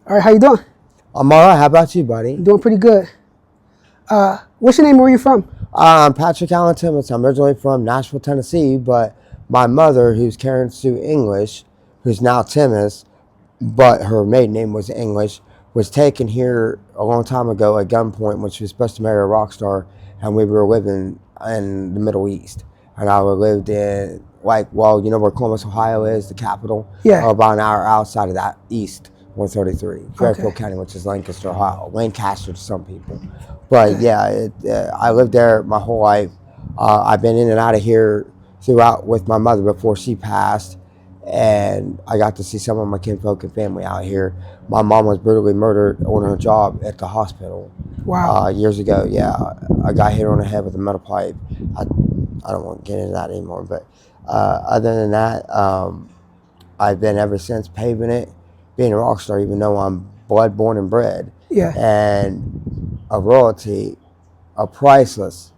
All right, how you doing? I'm all right. How about you, buddy? Doing pretty good. What's your name? Where are you from? I'm Patrick Allen Timmons. I'm originally from Nashville, Tennessee, but my mother, who's Karen Sue English, who's now Timmons, but her maiden name was English, was taken here a long time ago at gunpoint when she was supposed to marry a rock star, and we were living in the Middle East. And I lived in, you know where Columbus, Ohio is, the capital? Yeah. About an hour outside of that, east, 133, Fairfield Okay. County, which is Lancaster, Ohio. Lancaster to some people. But Okay. yeah, I lived there my whole life. I've been in and out of here throughout with my mother before she passed, and I got to see some of my kinfolk and family out here. My mom was brutally murdered on her job at the hospital. Wow. Years ago. Yeah, a guy hit her on the head with a metal pipe. I don't want to get into that anymore. But other than that, I've been ever since paving it, being a rock star, even though I'm blood born and bred, Yeah. and a royalty, a priceless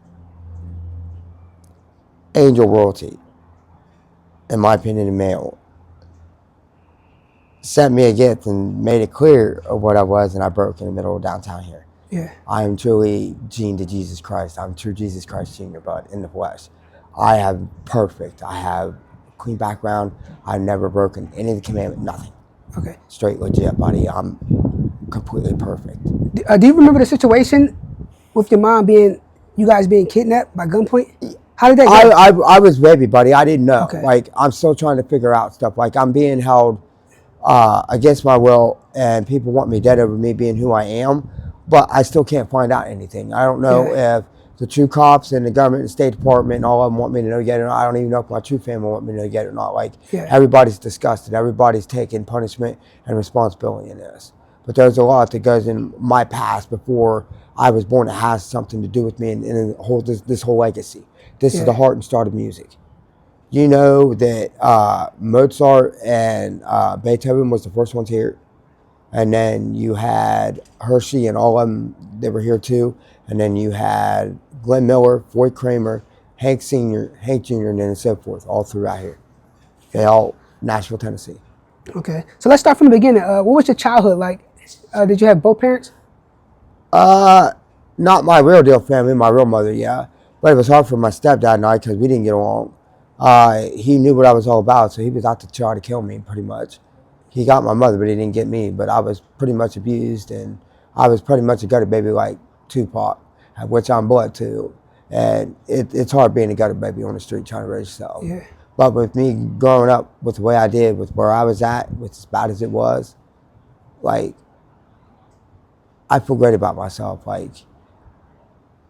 angel royalty, in my opinion, in mail, sent me a gift and made it clear of what I was, and I broke in the middle of downtown here. Yeah. I am truly Gene to Jesus Christ. I'm true Jesus Christ Jr., but in the flesh. I have perfect. I have clean background. I've never broken any of the commandment, nothing. Okay. Straight legit, buddy. I'm completely perfect. Do you remember the situation with your mom you guys being kidnapped by gunpoint? How did that go? I was baby, buddy. I didn't know. Okay. Like, I'm still trying to figure out stuff. Like, I'm being held against my will, and people want me dead over me being who I am, but I still can't find out anything. I don't know if the true cops and the government and State Department and all of them want me to know yet or not. I don't even know if my true family want me to know yet or not. Like, everybody's disgusted. Everybody's taking punishment and responsibility in this. But there's a lot that goes in my past before I was born that has something to do with me and this whole legacy. This is the heart and start of music. You know that Mozart and Beethoven was the first ones here. And then you had Hershey and all of them, they were here too. And then you had Glenn Miller, Floyd Kramer, Hank Sr., Hank Jr., and then so forth, all throughout here. They all Nashville, Tennessee. Okay. So let's start from the beginning. What was your childhood like? Did you have both parents? Not my real deal family, my real mother, yeah. But it was hard for my stepdad and I because we didn't get along. He knew what I was all about, so he was out to try to kill me, pretty much. He got my mother, but he didn't get me. But I was pretty much abused, and I was pretty much a gutter baby like Tupac, which I'm blood to. And it's hard being a gutter baby on the street trying to raise yourself. Yeah. But with me growing up with the way I did, with where I was at, with as bad as it was, like, I feel great about myself. Like,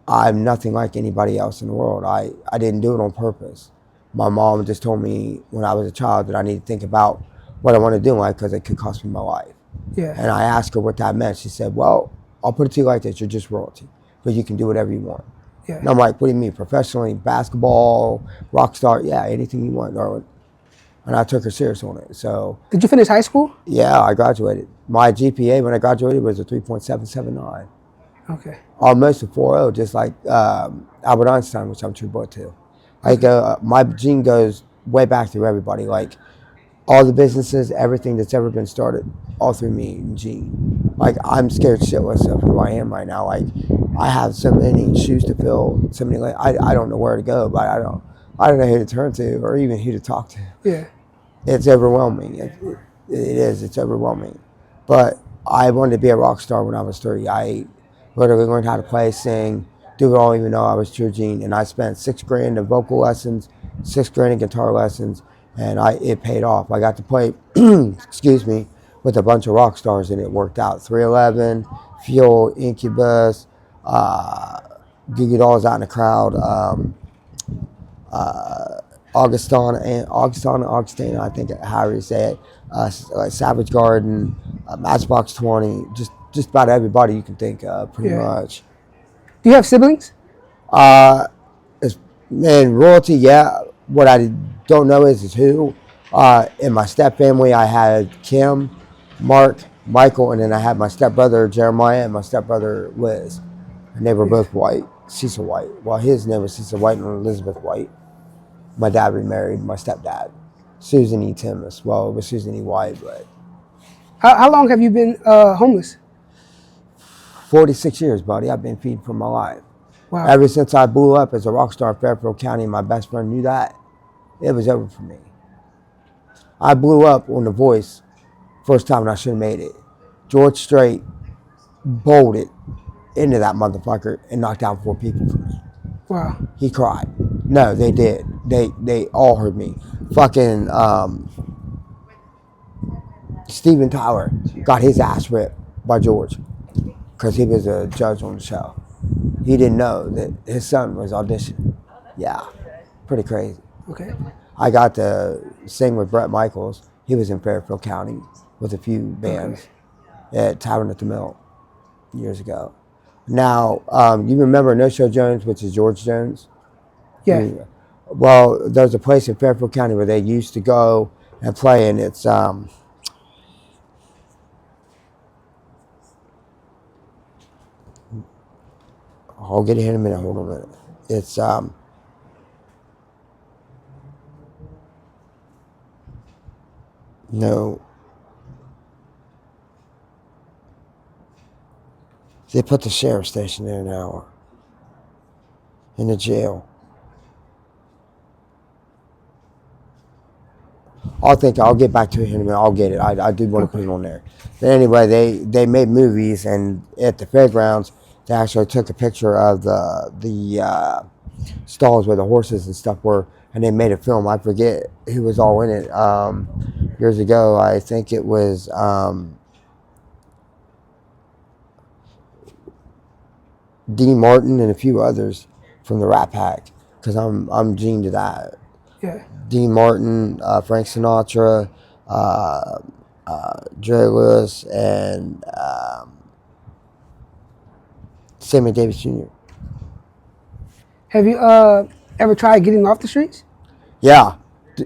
I'm nothing like anybody else in the world. I didn't do it on purpose. My mom just told me when I was a child that I need to think about what I want to do in life because it could cost me my life. Yeah. And I asked her what that meant. She said, well, I'll put it to you like this. You're just royalty, but you can do whatever you want. Yeah. And I'm like, what do you mean? Professionally, basketball, rock star? Yeah, anything you want, darling. And I took her serious on it. So. Did you finish high school? Yeah, I graduated. My GPA when I graduated was a 3.779. Okay. Almost a 4.0, just like Albert Einstein, which I'm true blood to. Like, my gene goes way back through everybody. Like, all the businesses, everything that's ever been started, all through me and Gene. Like, I'm scared shitless of who I am right now. Like, I have so many shoes to fill, so many. Like, I don't know where to go, but I don't know who to turn to or even who to talk to. Yeah. It's overwhelming. It is. It's overwhelming. But I wanted to be a rock star when I was 3. I literally learned how to play, sing, do it all, even though I was true Gene. And I spent $6,000 in vocal lessons, $6,000 in guitar lessons, and it paid off. I got to play, excuse me, with a bunch of rock stars, and it worked out. 311, Fuel, Incubus, Goo Goo Dolls out in the crowd, Augustina, I think how you say it, like Savage Garden, Matchbox 20, just about everybody you can think of, pretty much. Do you have siblings? Man, royalty, yeah. What I don't know is who. In my step family, I had Kim, Mark, Michael, and then I had my stepbrother Jeremiah and my stepbrother Liz. And they were both white, Cecil White. Well, his name was Cecil White and Elizabeth White. My dad remarried my stepdad, Susan E. Timmis. Well, it was Susan E. White, but How long have you been homeless? 46 years, buddy. I've been feeding for my life. Wow. Ever since I blew up as a rock star in Fairfield County, my best friend knew that. It was over for me. I blew up on The Voice first time and I should have made it. George Strait bolted into that motherfucker and knocked down 4 people for me. Wow. He cried. No, they did. They all heard me. Fucking Steven Tyler got his ass ripped by George because he was a judge on the show. He didn't know that his son was auditioning. Yeah, pretty crazy. Okay. I got to sing with Brett Michaels. He was in Fairfield County with a few bands at Tavern at the Mill years ago. Now, you remember No Show Jones, which is George Jones? Yeah. Well, there's a place in Fairfield County where they used to go and play, and it's I'll get it here in a minute. Hold on a minute. It's no. They put the sheriff station there now, in the jail. I'll get back to it in a minute. I'll get it. I do want to put it on there. But anyway, they made movies, and at the fairgrounds, they actually took a picture of the stalls where the horses and stuff were, and they made a film. I forget who was all in it. Years ago, I think it was Dean Martin and a few others from the Rat Pack, because I'm gene to that. Yeah. Dean Martin, Frank Sinatra, Jerry Lewis, and Sammy Davis Jr. Have you ever tried getting off the streets? Yeah,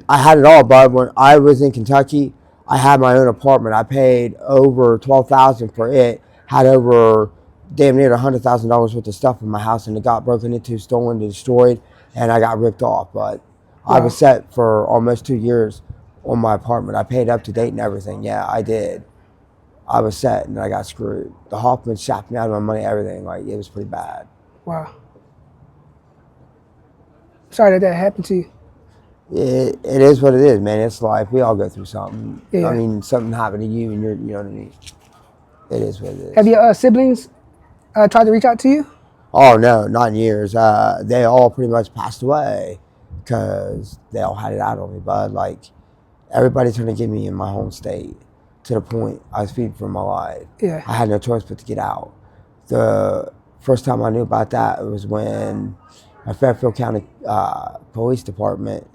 I had it all, bud. When I was in Kentucky, I had my own apartment. I paid over $12,000 for it. Had over damn near $100,000 worth of stuff in my house, and it got broken into, stolen, destroyed, and I got ripped off. But I was set for almost 2 years on my apartment. I paid up to date and everything. Yeah, I did. I was set, and I got screwed. The Hoffman shopped me out of my money, everything. Like, it was pretty bad. Wow. Sorry that happened to you. It is what it is, man. It's life. We all go through something. Yeah. I mean, something happened to you, and you know what I mean? It is what it is. Have your siblings tried to reach out to you? Oh, no, not in years. They all pretty much passed away because they all had it out on me, bud. Like, everybody's trying to get me in my home state to the point I was feeding for my life. Yeah. I had no choice but to get out. The first time I knew about that was when a Fairfield County Police Department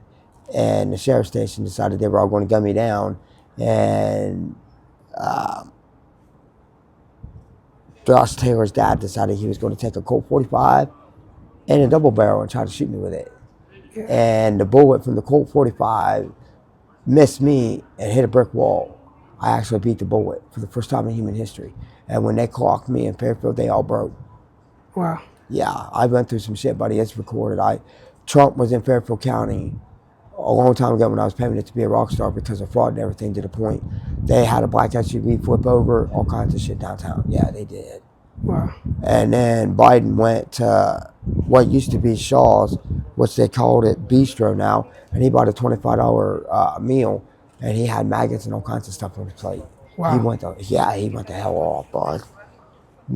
and the sheriff's station decided they were all going to gun me down, and Josh Taylor's dad decided he was going to take a Colt 45 and a double barrel and try to shoot me with it. Yeah. And the bullet from the Colt 45 missed me and hit a brick wall. I actually beat the bullet for the first time in human history. And when they clocked me in Fairfield, they all broke. Wow. Yeah, I went through some shit, buddy. It's recorded. Trump was in Fairfield County a long time ago when I was paying it to be a rock star because of fraud and everything, to the point they had a black SUV flip over, all kinds of shit downtown. Yeah, they did. Wow. And then Biden went to what used to be Shaw's, which they called it Bistro now, and he bought a $25 meal, and he had maggots and all kinds of stuff on his plate. Wow. He went the hell off, bud.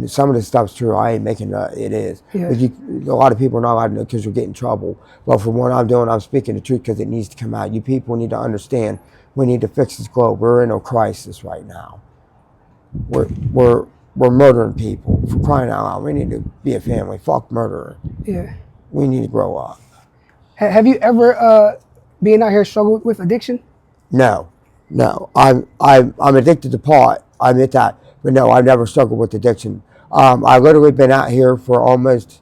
Some of this stuff's true. I ain't making it is. Yeah. But a lot of people are not allowed to know because you'll get in trouble. But for what I'm doing, I'm speaking the truth because it needs to come out. You people need to understand. We need to fix this globe. We're in a crisis right now. We're murdering people, for crying out loud. We need to be a family. Fuck murderer. Yeah. We need to grow up. Have you ever being out here struggled with addiction? No. I'm addicted to pot. I admit that. But no, I've never struggled with addiction. I've literally been out here for almost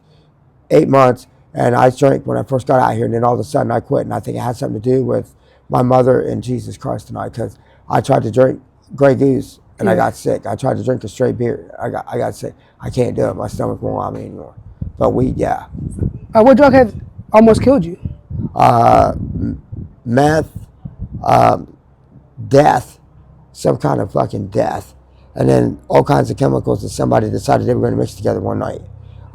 8 months, and I drank when I first got out here, and then all of a sudden I quit. And I think it had something to do with my mother and Jesus Christ tonight, because I tried to drink Grey Goose, and I got sick. I tried to drink a straight beer. I got sick. I can't do it. My stomach won't allow me anymore. But weed, yeah. What drug has almost killed you? Meth, death, some kind of fucking death. And then all kinds of chemicals that somebody decided they were going to mix together one night.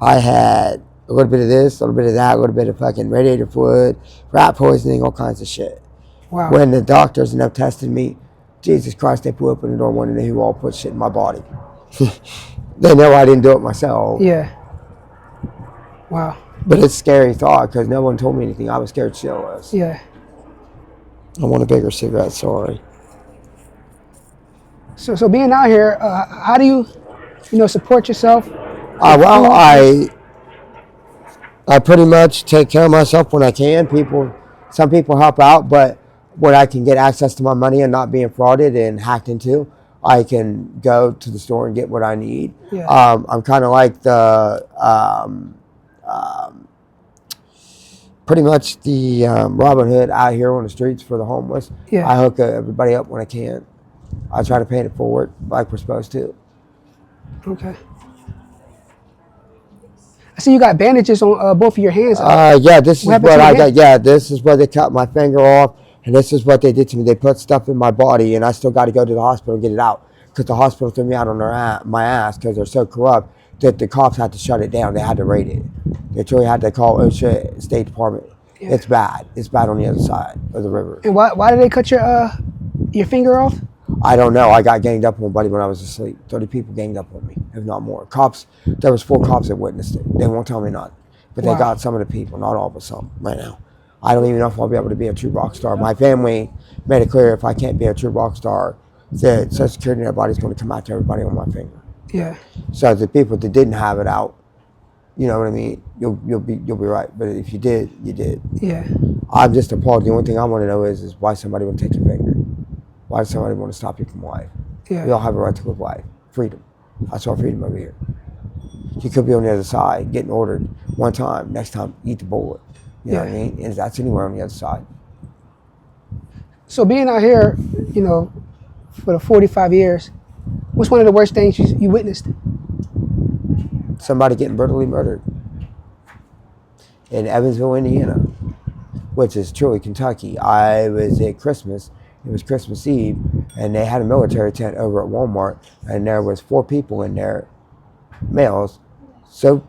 I had a little bit of this, a little bit of that, a little bit of fucking radiator fluid, rat poisoning, all kinds of shit. Wow. When the doctors ended up testing me, Jesus Christ, they put open the door one day who all put shit in my body. They know I didn't do it myself. Yeah. Wow. But it's a scary thought because no one told me anything. I was scared shitless. Yeah. I want a bigger cigarette, sorry. So being out here, how do you support yourself? Well, I pretty much take care of myself when I can. Some people help out, but when I can get access to my money and not being frauded and hacked into, I can go to the store and get what I need. Yeah. I'm kind of like the pretty much the Robin Hood out here on the streets for the homeless. Yeah. I hook everybody up when I can. I try to pay it forward like we're supposed to. Okay. I see you got bandages on both of your hands. Yeah, this is what I got. Yeah, this is where they cut my finger off, and this is what they did to me. They put stuff in my body, and I still got to go to the hospital and get it out because the hospital threw me out on my ass because they're so corrupt that the cops had to shut it down. They had to raid it. They truly had to call OSHA State Department. Yeah. It's bad. It's bad on the other side of the river. And why did they cut your finger off? I don't know. I got ganged up on, buddy, when I was asleep. 30 people ganged up on me, if not more. Cops, there was 4 cops that witnessed it. They won't tell me nothing. But they got some of the people, not all, but some right now. I don't even know if I'll be able to be a true rock star. My family made it clear if I can't be a true rock star, that Social Security and everybody's going to come out to everybody on my finger. Yeah. So the people that didn't have it out, you know what I mean? You'll be right. But if you did, you did. Yeah. I'm just appalled. The only thing I want to know is why somebody would take your finger. Why does somebody want to stop you from life? Yeah. We all have a right to live life. Freedom. I saw freedom over here. You could be on the other side, getting ordered one time. Next time, eat the bullet. You know what I mean? And that's anywhere on the other side. So being out here, for the 45 years, what's one of the worst things you witnessed? Somebody getting brutally murdered in Evansville, Indiana, which is truly Kentucky. I was at Christmas. It was Christmas Eve, and they had a military tent over at Walmart, and there was 4 people in there, males, so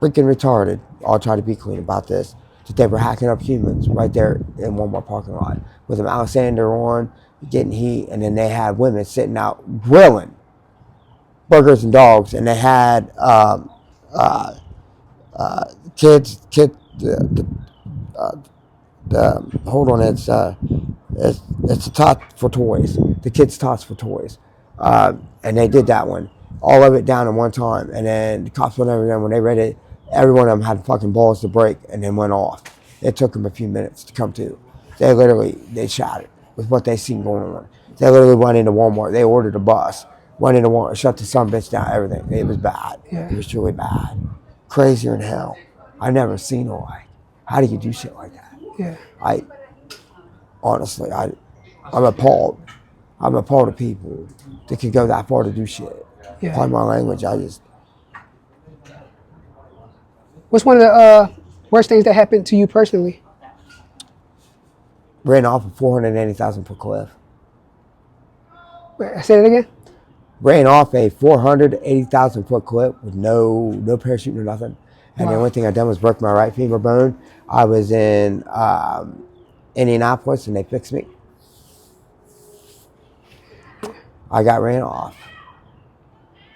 freaking retarded. I'll try to be clean about this, that they were hacking up humans right there in Walmart parking lot with an Alexander on, getting heat, and then they had women sitting out grilling burgers and dogs, and they had kids. Hold on, it's a tot for toys. The kids' tots for toys, and they did that one, all of it down at one time. And then the cops went over there. When they read it, every one of them had fucking balls to break, and then went off. It took them a few minutes to come to. They shot it with what they seen going on. They literally went into Walmart. They ordered a bus, went into Walmart, shut the son bitch down. Everything. It was bad. Yeah. It was truly bad. Crazier than hell. I've never seen it like. How do you do shit like that? Yeah. Honestly, I'm appalled. I'm appalled at people that can go that far to do shit. Yeah. Pardon my language, What's one of the worst things that happened to you personally? Ran off a 480,000 foot cliff. Wait, say that again? Ran off a 480,000 foot cliff with no parachute or nothing. And the only thing I done was broke my right femur bone. I was in Indianapolis, and they fixed me. I got ran off.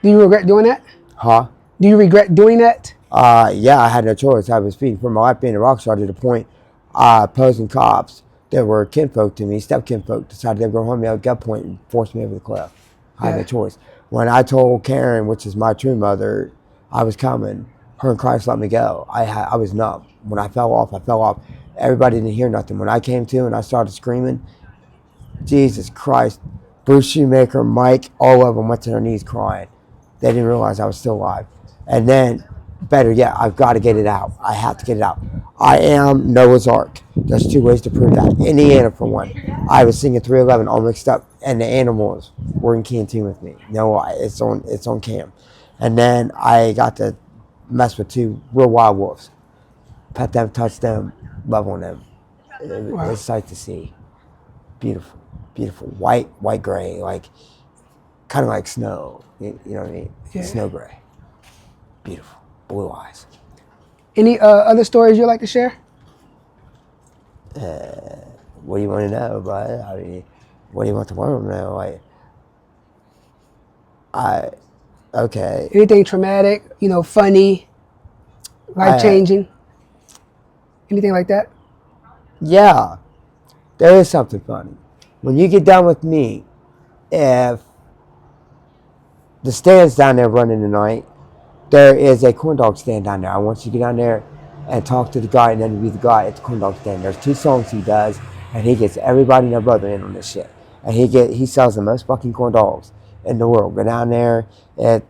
Do you regret doing that? Huh? Do you regret doing that? Yeah, I had no choice. I was feeding for my life being a rock star to the point opposing cops that were kinfolk to me, step kinfolk, decided they were going to hold me at gunpoint and force me over the cliff. I had no choice. When I told Karen, which is my true mother, I was coming, her and Christ let me go. I was numb. When I fell off, I fell off. Everybody didn't hear nothing. When I came to and I started screaming, Jesus Christ, Bruce Shoemaker, Mike, all of them went to their knees crying. They didn't realize I was still alive. And then, better yet, I've got to get it out. I have to get it out. I am Noah's Ark. There's 2 ways to prove that. Indiana, for one. I was singing 311 all mixed up, and the animals were in key and tune with me. No, it's on cam. And then I got to mess with 2 real wild wolves. Pet them, touch them, love on them. It's a sight to see. Beautiful. beautiful white gray, like kind of like snow. You know what I mean? Yeah. Snow gray. Beautiful. Blue eyes. Any other stories you'd like to share? What do you want to know, bud? I mean, what do you want the world to know? Like, okay. Anything traumatic, funny, life changing? Anything like that? Yeah, there is something funny. When you get done with me, if the stand's down there running tonight, there is a corn dog stand down there. I want you to get down there and talk to the guy and interview the guy at the corn dog stand. There's 2 songs he does, and he gets everybody and their brother in on this shit. And he sells the most fucking corn dogs in the world. Go down there as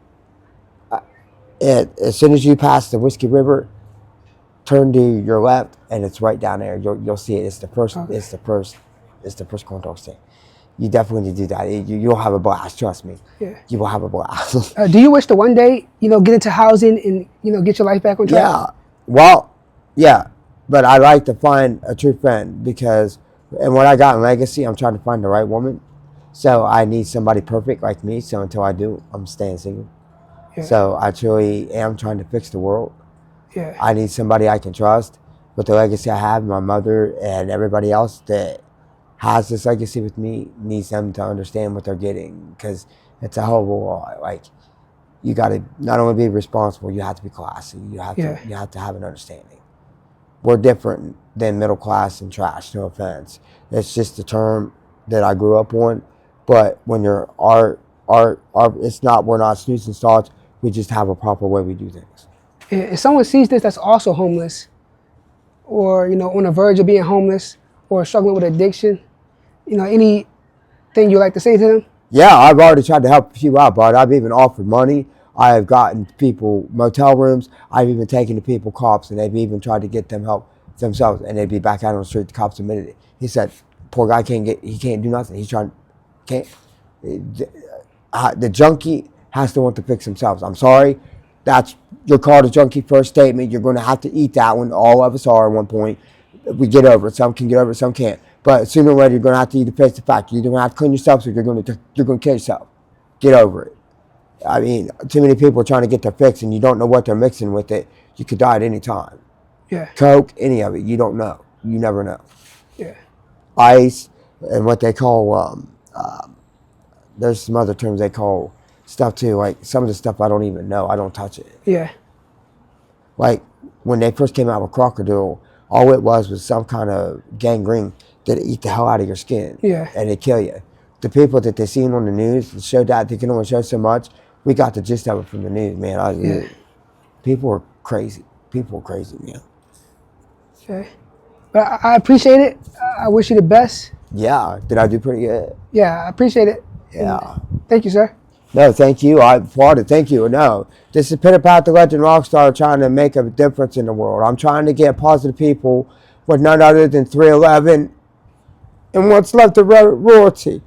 soon as you pass the Whiskey River, turn to your left, and it's right down there. You'll see it. It's the first. Okay. It's the first corn dog stand. You definitely need to do that. You'll have a blast. Trust me. Yeah. You will have a blast. Do you wish to one day, get into housing and get your life back on track? Yeah. Well, yeah. But I like to find a true friend because, and what I got in legacy, I'm trying to find the right woman. So I need somebody perfect like me. So until I do, I'm staying single. Yeah. So I truly am trying to fix the world. Yeah. I need somebody I can trust with the legacy I have. My mother and everybody else that has this legacy with me needs them to understand what they're getting because it's a hell of a lot. Like, you got to not only be responsible, you have to be classy. You have to have an understanding. We're different than middle class and trash. No offense. It's just a term that I grew up on. But when you're it's not. We're not snooze and starch. We just have a proper way we do things. If someone sees this that's also homeless, or on the verge of being homeless, or struggling with addiction, anything you like to say to them? Yeah, I've already tried to help a few out, but I've even offered money. I have gotten people motel rooms. I've even taken to people cops, and they've even tried to get them help themselves, and they'd be back out on the street. The cops admitted it. He said, "Poor guy he can't do nothing. He's trying, can't." The junkie has to want to fix themselves. I'm sorry, you're called a junkie for a statement. You're going to have to eat that one. All of us are at one point. We get over it. Some can get over it, some can't. But sooner or later, you're going to have to face the fact. You're going to have to clean yourself, so you're going to kill yourself. Get over it. I mean, too many people are trying to get their fix, and you don't know what they're mixing with it. You could die at any time. Yeah. Coke, any of it. You don't know. You never know. Yeah. Ice, and what they call, there's some other terms they call stuff too. Like some of the stuff I don't even know. I don't touch it. Yeah. Like when they first came out with crocodile, all it was some kind of gangrene that eat the hell out of your skin. Yeah. And it kill you. The people that they seen on the news showed that they can only show so much. We got the gist of it from the news, man. People are crazy. People are crazy, man. Okay. But I appreciate it. I wish you the best. Yeah. Did I do pretty good? Yeah, I appreciate it. Yeah. Thank you, sir. No, thank you. I applaud it. Thank you. No, this is Peter Pat the Legend Rockstar trying to make a difference in the world. I'm trying to get positive people with none other than 311 and what's left of royalty.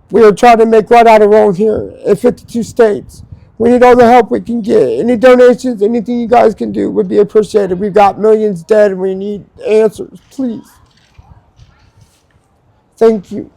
We are trying to make right out of wrong here in 52 states. We need all the help we can get. Any donations, anything you guys can do would be appreciated. We've got millions dead and we need answers, please. Thank you.